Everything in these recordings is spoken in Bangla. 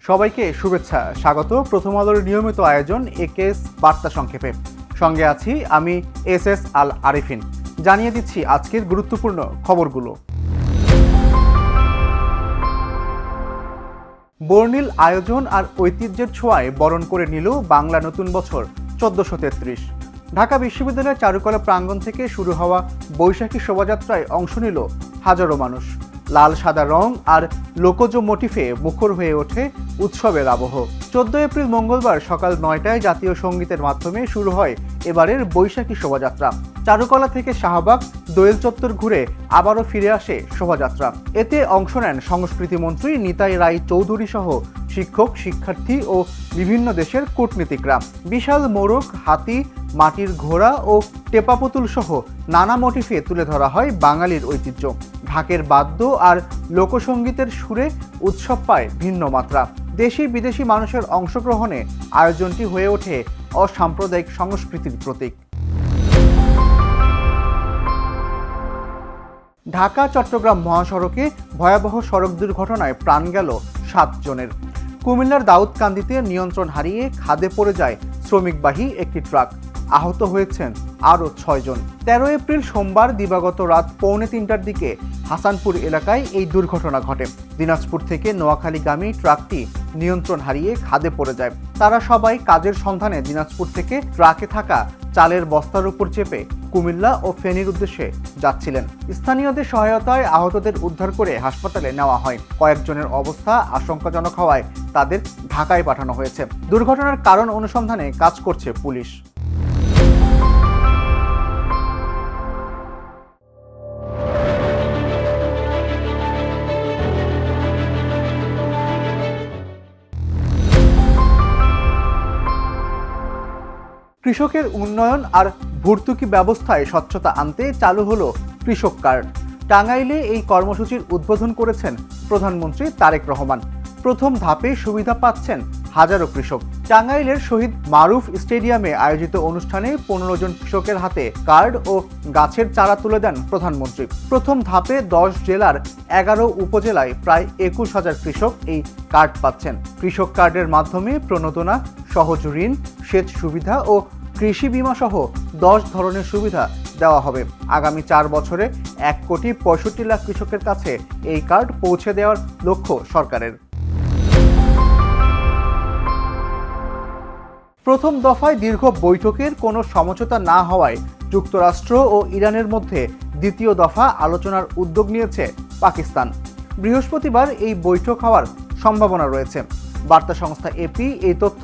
সবাইকে শুভেচ্ছা, স্বাগত প্রথম আলোর নিয়মিত আয়োজন একেএস বার্তা সংক্ষেপে। সঙ্গে আছি আমি এস আল আরিফিন। জানিয়ে দিচ্ছি আজকের গুরুত্বপূর্ণ খবরগুলো। বর্ণিল আয়োজন আর ঐতিহ্যের ছোঁয়ায় বরণ করে নিল বাংলা নতুন বছর 1433। ঢাকা বিশ্ববিদ্যালয়ের চারুকলা প্রাঙ্গণ থেকে শুরু হওয়া বৈশাখী শোভাযাত্রায় অংশ নিল হাজারো মানুষ। লাল সাদা রং আর লোকজ মোটিফে মুখর হয়ে ওঠে উৎসবের আবহ। 14 এপ্রিল মঙ্গলবার সকাল 9টায় জাতীয় সঙ্গীতের মাধ্যমে শুরু হয় এবারের বৈশাখী শোভাযাত্রা। চারুকলা থেকে শাহবাগ দোয়েল চত্বর ঘুরে আবারও ফিরে আসে শোভাযাত্রা। এতে অংশ নেন সংস্কৃতি মন্ত্রী নিতাই রায় চৌধুরী সহ শিক্ষক, শিক্ষার্থী ও বিভিন্ন দেশের কূটনীতিকরা। বিশাল মোরগ, হাতি, মাটির ঘোড়া ও টেপা পুতুল সহ নানা মোটিফে তুলে ধরা হয় বাঙালির ঐতিহ্য। ঢাকের বাদ্য আর লোকসঙ্গীতের সুরে উৎসব পায় ভিন্ন মাত্রা। দেশি বিদেশি মানুষের অংশগ্রহণে আয়োজনটি হয়ে ওঠে অসাম্প্রদায়িক সংস্কৃতির প্রতীক। ঢাকা চট্টগ্রাম মহাসড়কে ভয়াবহ সড়ক দুর্ঘটনায় প্রাণ গেল 7 জনের। কুমিল্লার দাউদকান্দিতে নিয়ন্ত্রণ হারিয়ে খাদে পড়ে যায় শ্রমিকবাহী একটি ট্রাক। আহত হয়েছেন আরও 6 জন। 13 এপ্রিল সোমবার দিবাগত রাত 2:45টার দিকে হাসানপুর এলাকায় এই দুর্ঘটনা ঘটে। দিনাজপুর থেকে নোয়াখালীগামী ট্রাকটি নিয়ন্ত্রণ হারিয়ে খাদে পড়ে যায়। তারা সবাই কাজের সন্ধানে দিনাজপুর থেকে ট্রাকে থাকা চালের বস্তার উপর চেপে কুমিল্লা ও ফেনীর উদ্দেশ্যে যাচ্ছিলেন। স্থানীয়দের সহায়তায় আহতদের উদ্ধার করে হাসপাতালে নেওয়া হয়। কয়েকজনের অবস্থা আশঙ্কাজনক হওয়ায় তাদের ঢাকায় পাঠানো হয়েছে। দুর্ঘটনার কারণ অনুসন্ধানে কাজ করছে পুলিশ। কৃষকের উন্নয়ন আর ভর্তুকি ব্যবস্থায় স্বচ্ছতা আনতে চালু হলো কৃষক কার্ড। টাঙ্গাইলে এই কর্মসূচির উদ্বোধন করেছেন প্রধানমন্ত্রী তারেক রহমান। প্রথম ধাপে সুবিধা পাচ্ছেন হাজারো কৃষক। টাঙ্গাইলের শহীদ মারুফ স্টেডিয়ামে আয়োজিত অনুষ্ঠানে 15 জন কৃষকের হাতে কার্ড ও গাছের চারা তুলে দেন প্রধানমন্ত্রী। প্রথম ধাপে 10 জেলার 11 উপজেলায় প্রায় 21,000 কৃষক এই কার্ড পাচ্ছেন। কৃষক কার্ডের মাধ্যমে প্রণোদনা, সহজ ঋণ, সেচ সুবিধা ও কৃষি বীমা সহ 10 ধরনের সুবিধা দেওয়া হবে। আগামী 4 বছরে 1,65,00,000 কৃষকের কাছে এই কার্ড পৌঁছে দেওয়ার লক্ষ্য সরকারের। প্রথম দফায় দীর্ঘ বৈঠকের কোনো সমঝোতা না হওয়ায় যুক্তরাষ্ট্র ও ইরানের মধ্যে দ্বিতীয় দফা আলোচনার উদ্যোগ নিয়েছে পাকিস্তান। বৃহস্পতিবার এই বৈঠক হওয়ার সম্ভাবনা রয়েছে। বার্তা সংস্থা এপি এই তথ্য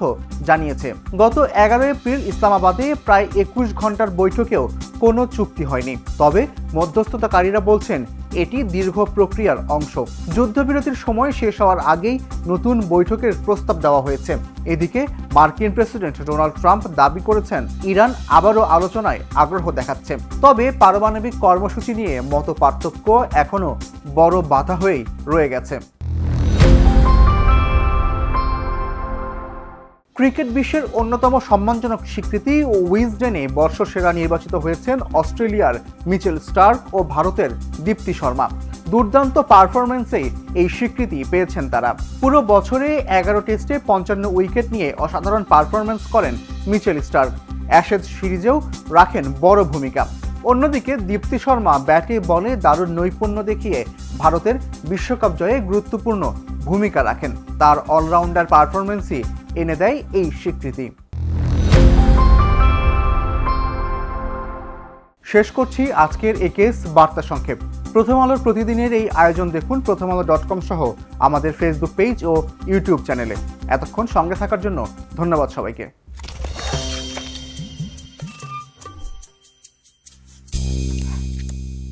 জানিয়েছে। গত 11 এপ্রিল ইসলামাবাদে প্রায় 21 ঘন্টার বৈঠকেও কোনো চুক্তি হয়নি। তবে মধ্যস্থতাকারীরা বলছেন এটি দীর্ঘ প্রক্রিয়ার অংশ। যুদ্ধবিরতির সময় শেষ হওয়ার আগেই নতুন বৈঠকের প্রস্তাব দেওয়া হয়েছে। এদিকে মার্কিন প্রেসিডেন্ট ডোনাল্ড ট্রাম্প দাবি করেছেন ইরান আবারও আলোচনায় আগ্রহ দেখাচ্ছে। তবে পারমাণবিক কর্মসূচি নিয়ে মতপার্থক্য এখনও বড় বাধা হয়েই রয়ে গেছে। ক্রিকেট বিশ্বের অন্যতম সম্মানজনক স্বীকৃতি ও উইজডেনে বর্ষসেরা নির্বাচিত হয়েছেন অস্ট্রেলিয়ার মিচেল স্টার্ক ও ভারতের দীপ্তি শর্মা। দুর্দান্ত পারফরম্যান্সেই এই স্বীকৃতি পেয়েছেন তারা। পুরো বছরে 11 টেস্টে 55 উইকেট নিয়ে অসাধারণ পারফরম্যান্স করেন মিচেল স্টার্ক। অ্যাশেজ সিরিজেও রাখেন বড় ভূমিকা। অন্যদিকে দীপ্তি শর্মা ব্যাটে বলে দারুণ নৈপুণ্য দেখিয়ে ভারতের বিশ্বকাপ জয়ে গুরুত্বপূর্ণ ভূমিকা রাখেন। তার অলরাউন্ডার পারফরম্যান্সই এনে দেয় এই স্বীকৃতি। শেষ করছি আজকের একেএস বার্তা সংক্ষেপ। প্রথম আলোর প্রতিদিনের এই আয়োজন দেখুন prothomalo.com সহ আমাদের ফেসবুক পেজ ও ইউটিউব চ্যানেলে। এতক্ষণ সঙ্গে থাকার জন্য ধন্যবাদ সবাইকে।